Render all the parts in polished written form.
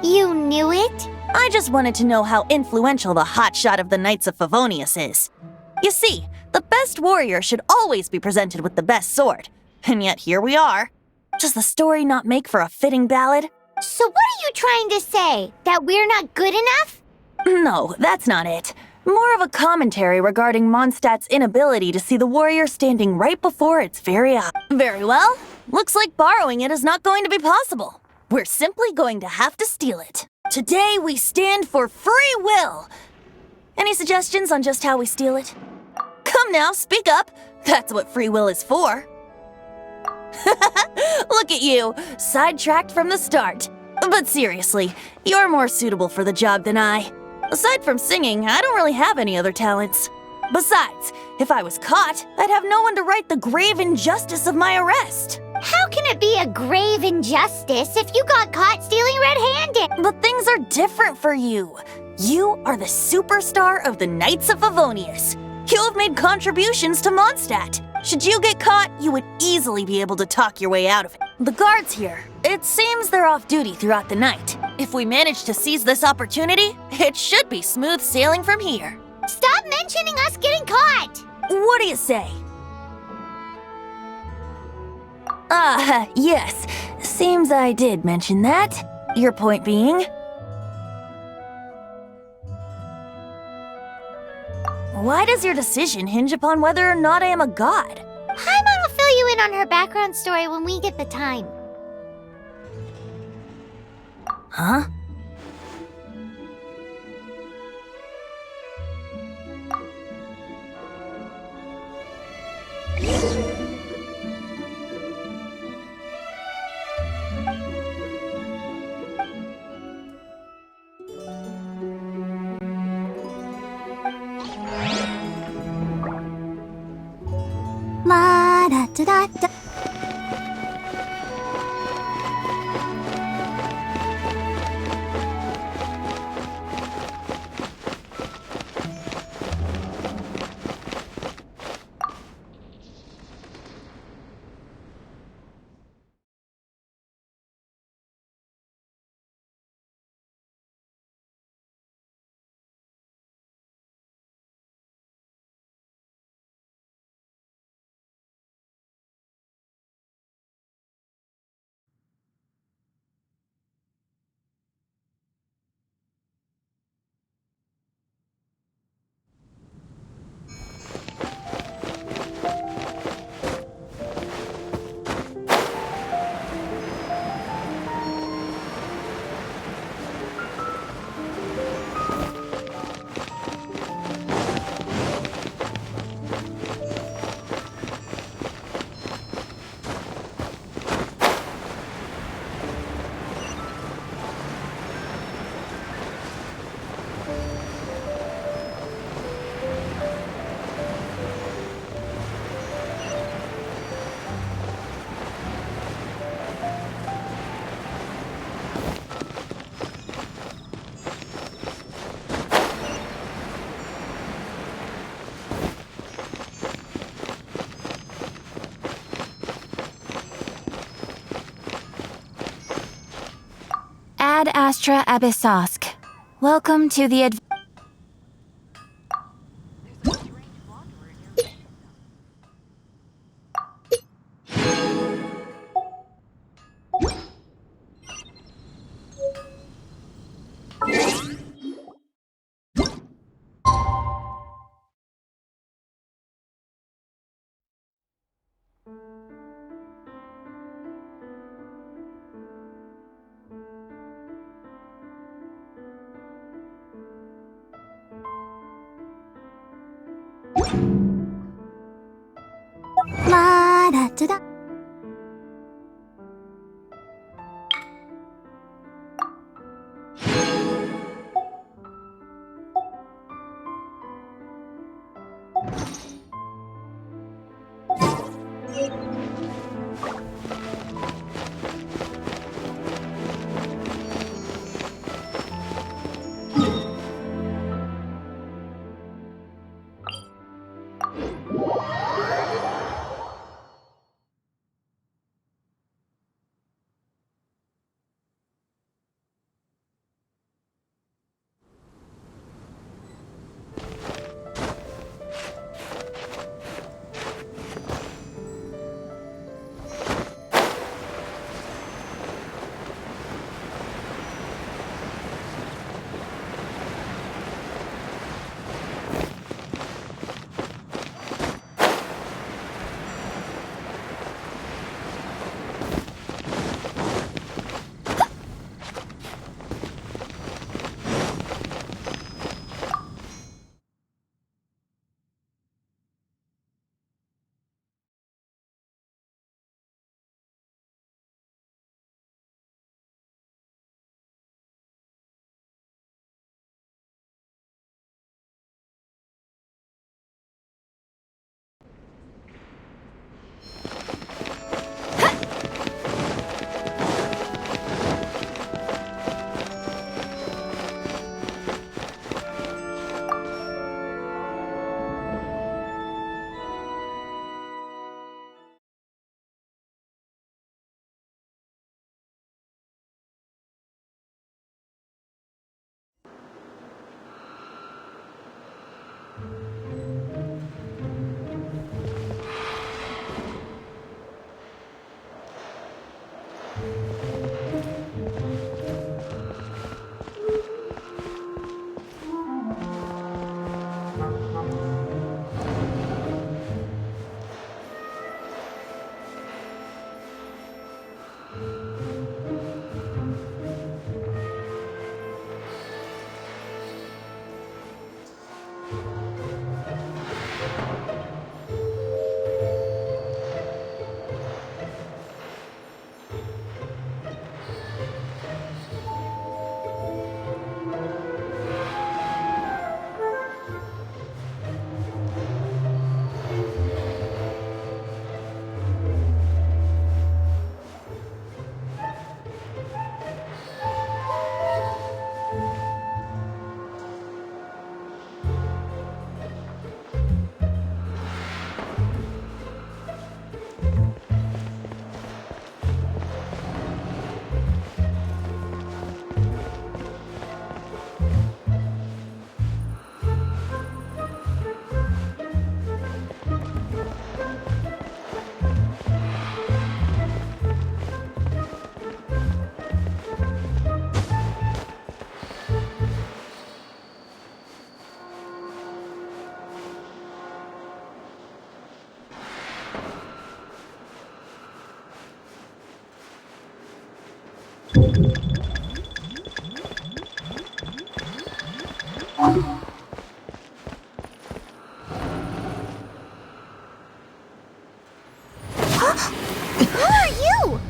You knew it? I just wanted to know how influential the hotshot of the Knights of Favonius is. You see, the best warrior should always be presented with the best sword. And yet here we are. Does the story not make for a fitting ballad? So what are you trying to say? That we're not good enough? No, that's not it. More of a commentary regarding Mondstadt's inability to see the warrior standing right before its very eyes. Very well. Looks like borrowing it is not going to be possible. We're simply going to have to steal it. Today we stand for free will. Any suggestions on just how we steal it? Come now, speak up. That's what free will is for. Look at you, sidetracked from the start. But seriously, you're more suitable for the job than I. Aside from singing, I don't really have any other talents. Besides, if I was caught, I'd have no one to right the grave injustice of my arrest. How can it be a grave injustice if you got caught stealing red-handed? But things are different for you. You are the superstar of the Knights of Favonius. You have made contributions to Mondstadt. Should you get caught, you would easily be able to talk your way out of it. The guards here, it seems they're off duty throughout the night. If we manage to seize this opportunity, it should be smooth sailing from here. Stop mentioning us getting caught! What do you say? Yes. Seems I did mention that. Your point being? Why does your decision hinge upon whether or not I am a god? Paimon will fill you in on her background story when we get the time. Huh? La da da da da. Ad Astra Abyssosk. Welcome to the Who are you?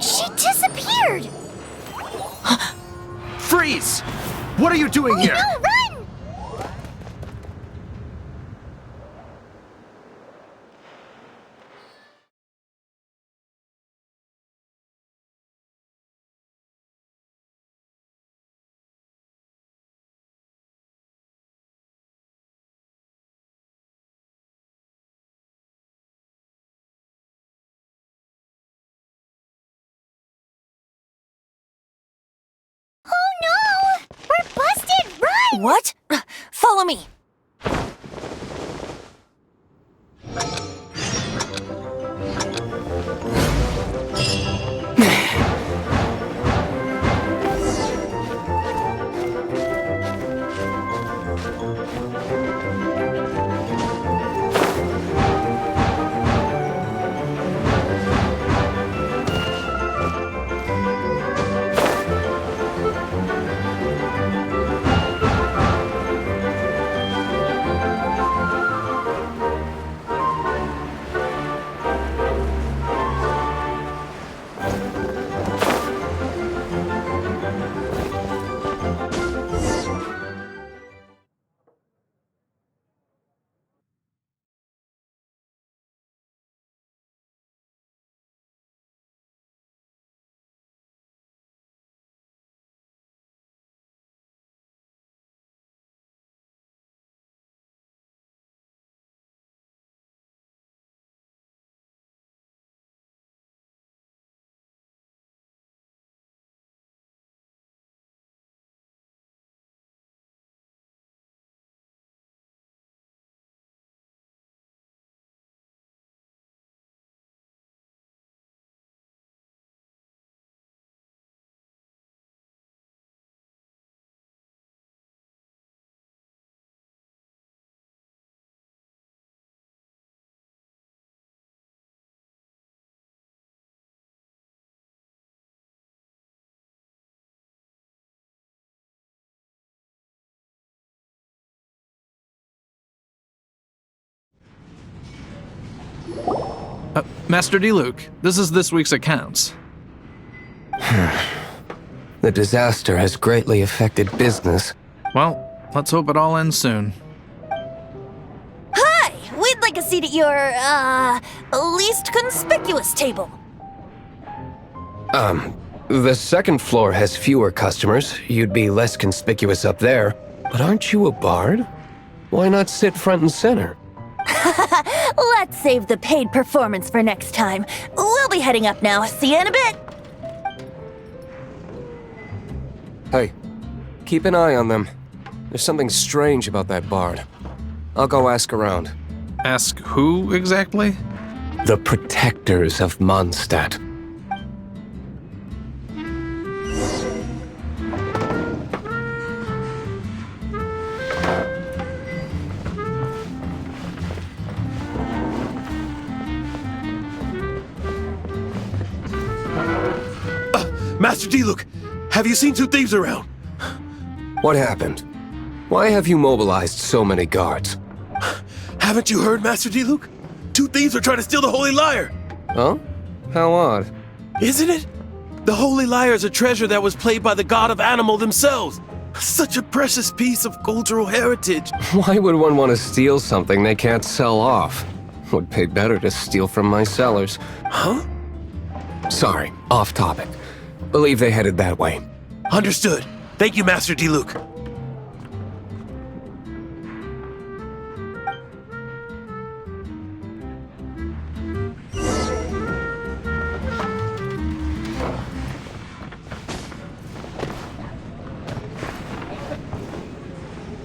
She disappeared! Freeze! What are you doing here? No, run! Oh no! We're busted! Run! What? Follow me. Master Diluc, this is this week's accounts. The disaster has greatly affected business. Well, let's hope it all ends soon. Hi! We'd like a seat at your, least conspicuous table. The second floor has fewer customers. You'd be less conspicuous up there. But aren't you a bard? Why not sit front and center? Let's save the paid performance for next time. We'll be heading up now. See you in a bit. Hey, keep an eye on them. There's something strange about that bard. I'll go ask around. Ask who exactly? The protectors of Mondstadt. Master Diluc, have you seen two thieves around? What happened? Why have you mobilized so many guards? Haven't you heard, Master Diluc? Two thieves are trying to steal the Holy Lyre. Huh? How odd. Isn't it? The Holy Lyre is a treasure that was played by the god of animal themselves. Such a precious piece of cultural heritage. Why would one want to steal something they can't sell off? Would pay better to steal from my sellers. Huh? Sorry, off topic. Believe they headed that way. Understood. Thank you, Master Diluc.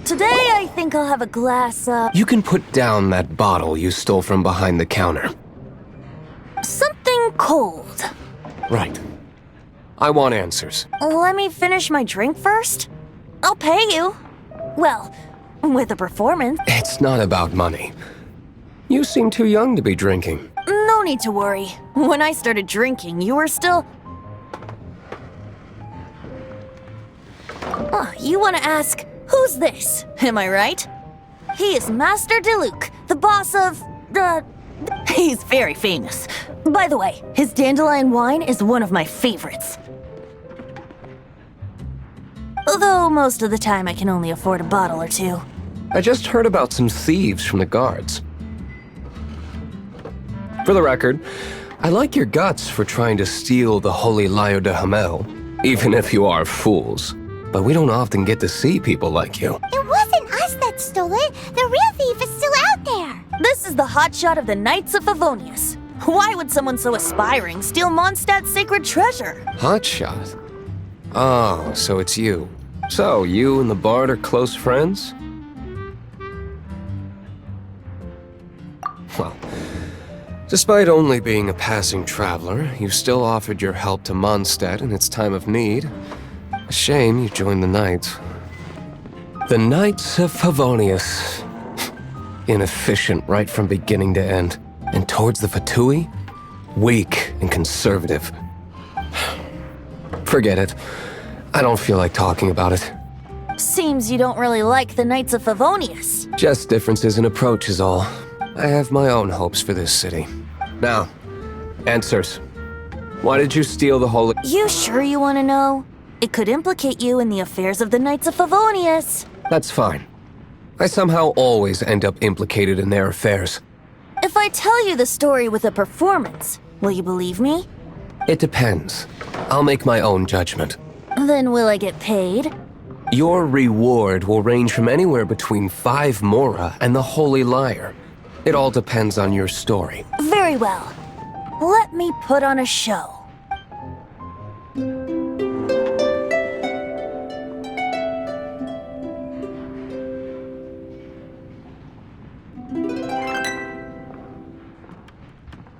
Today, I think I'll have a glass of You can put down that bottle you stole from behind the counter. something cold. Right. I want answers. Let me finish my drink first. I'll pay you. Well, with a performance. It's not about money. You seem too young to be drinking. No need to worry. When I started drinking, you were still... Oh, you want to ask, who's this? Am I right? He is Master Diluc, the boss of... He's very famous. By the way, his dandelion wine is one of my favorites. Although most of the time I can only afford a bottle or two. I just heard about some thieves from the guards. For the record, I like your guts for trying to steal the Holy Lyre de Hamel, even if you are fools. But we don't often get to see people like you. It wasn't us that stole it. The real thief is still out there. This is the hotshot of the Knights of Favonius. Why would someone so aspiring steal Mondstadt's sacred treasure? Hotshot? Oh, so it's you. So, you and the bard are close friends? Well, despite only being a passing traveler, you still offered your help to Mondstadt in its time of need. A shame you joined the Knights. The Knights of Favonius. Inefficient right from beginning to end. And towards the Fatui, weak and conservative. Forget it. I don't feel like talking about it. Seems you don't really like the Knights of Favonius. Just differences in approach is all. I have my own hopes for this city. Now, answers. Why did you steal the holy... You sure you want to know? It could implicate you in the affairs of the Knights of Favonius. That's fine. I somehow always end up implicated in their affairs. If I tell you the story with a performance, will you believe me? It depends. I'll make my own judgment. Then will I get paid? Your reward will range from anywhere between 5 mora and the Holy Lyre. It all depends on your story. Very well. Let me put on a show.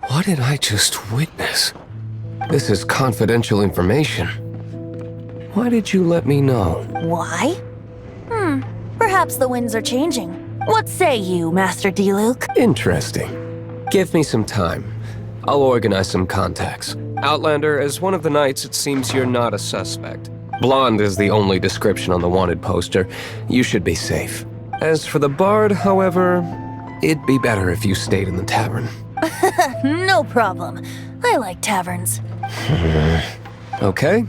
What did I just witness? This is confidential information. Why did you let me know? Why? Perhaps the winds are changing. What say you, Master Diluc? Interesting. Give me some time. I'll organize some contacts. Outlander, as one of the knights, it seems you're not a suspect. Blonde is the only description on the wanted poster. You should be safe. As for the bard, however, it'd be better if you stayed in the tavern. No problem. I like taverns. Okay?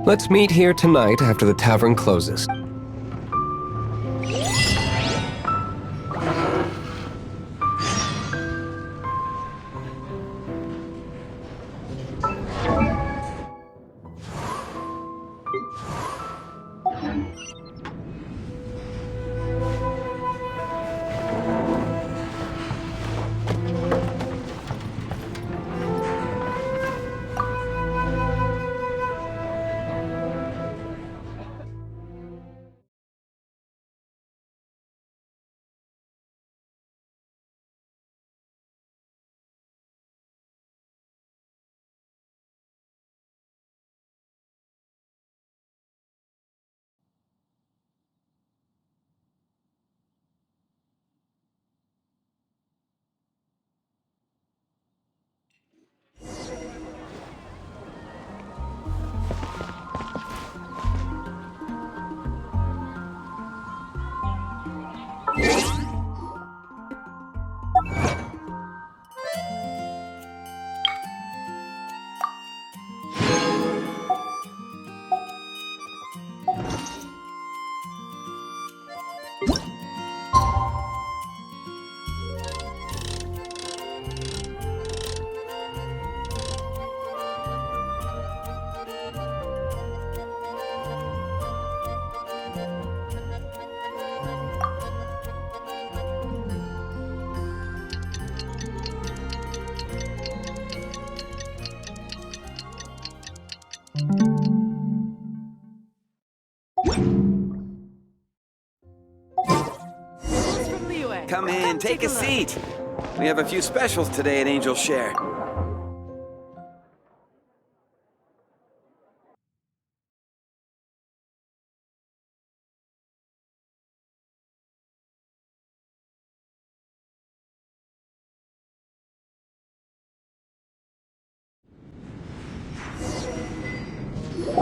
Let's meet here tonight after the tavern closes. Come in, take a seat. We have a few specials today at Angel Share.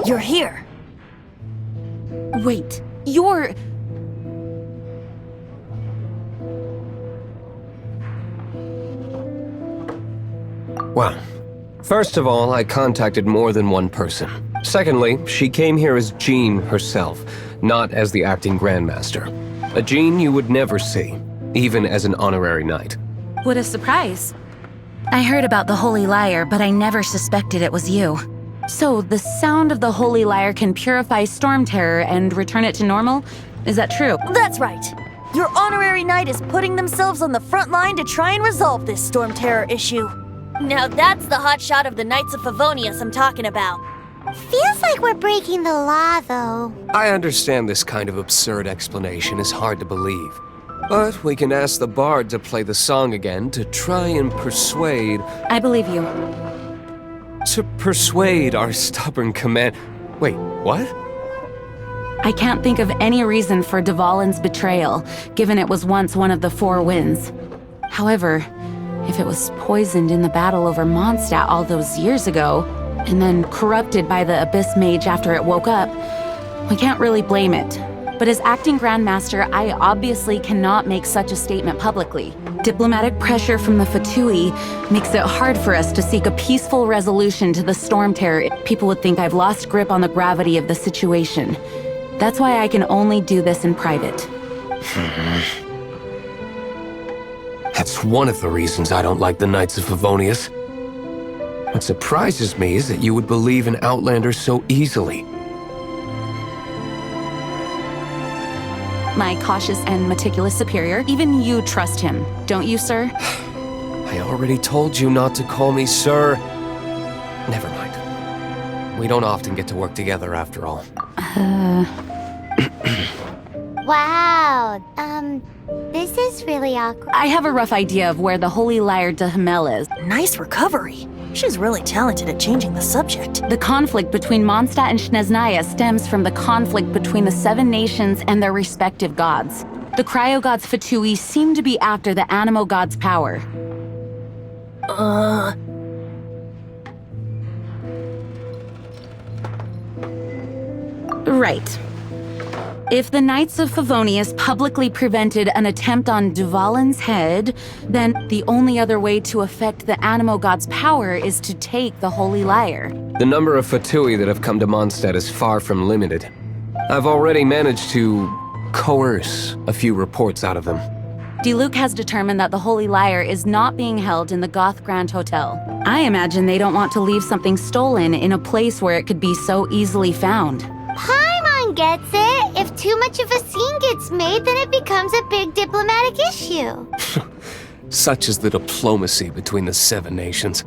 You're here. Wait, you're... Well, first of all, I contacted more than one person. Secondly, she came here as Jean herself, not as the acting Grandmaster. A Jean you would never see, even as an honorary knight. What a surprise. I heard about the Holy Lyre, but I never suspected it was you. So, the sound of the Holy Lyre can purify Storm Terror and return it to normal? Is that true? That's right. Your honorary knight is putting themselves on the front line to try and resolve this Storm Terror issue. Now that's the hotshot of the Knights of Favonius I'm talking about. Feels like we're breaking the law, though. I understand this kind of absurd explanation is hard to believe. But we can ask the bard to play the song again to try and persuade... I believe you. To persuade our stubborn command... Wait, what? I can't think of any reason for Dvalin's betrayal, given it was once one of the Four Winds. However, if it was poisoned in the battle over Mondstadt all those years ago, and then corrupted by the Abyss Mage after it woke up, we can't really blame it. But as acting Grandmaster, I obviously cannot make such a statement publicly. Diplomatic pressure from the Fatui makes it hard for us to seek a peaceful resolution to the Storm Terror. People would think I've lost grip on the gravity of the situation. That's why I can only do this in private. That's one of the reasons I don't like the Knights of Favonius. What surprises me is that you would believe in Outlanders so easily. My cautious and meticulous superior, even you trust him, don't you, sir? I already told you not to call me sir. Never mind. We don't often get to work together after all. Wow, this is really awkward. I have a rough idea of where the Holy Lyre de Hamel is. Nice recovery. She's really talented at changing the subject. The conflict between Mondstadt and Snezhnaya stems from the conflict between the Seven Nations and their respective gods. The cryo-gods Fatui seem to be after the Animo god's power. Right. If the Knights of Favonius publicly prevented an attempt on Dvalin's head, then the only other way to affect the Animo god's power is to take the Holy Lyre. The number of Fatui that have come to Mondstadt is far from limited. I've already managed to coerce a few reports out of them. Diluc has determined that the Holy Lyre is not being held in the Goth Grand Hotel. I imagine they don't want to leave something stolen in a place where it could be so easily found. Paimon gets it. If too much of a scene gets made, then it becomes a big diplomatic issue. Such is the diplomacy between the Seven Nations.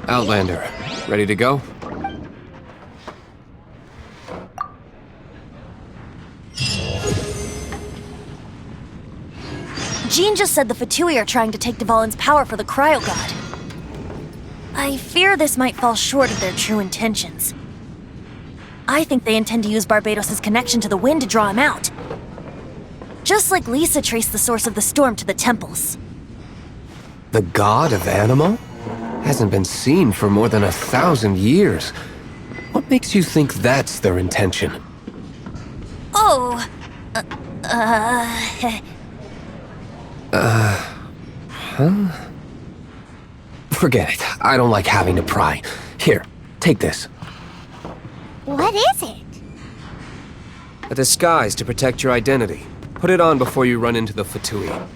Outlander, ready to go? Jean just said the Fatui are trying to take Dvalin's power for the Cryo God. I fear this might fall short of their true intentions. I think they intend to use Barbados' connection to the wind to draw him out. Just like Lisa traced the source of the storm to the temples. The god of Animo? Hasn't been seen for more than 1,000 years. What makes you think that's their intention? Oh, Forget it. I don't like having to pry. Here, take this. What is it? A disguise to protect your identity. Put it on before you run into the Fatui.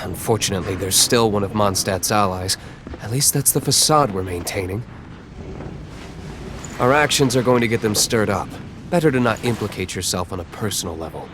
Unfortunately, there's still one of Mondstadt's allies. At least that's the facade we're maintaining. Our actions are going to get them stirred up. Better to not implicate yourself on a personal level.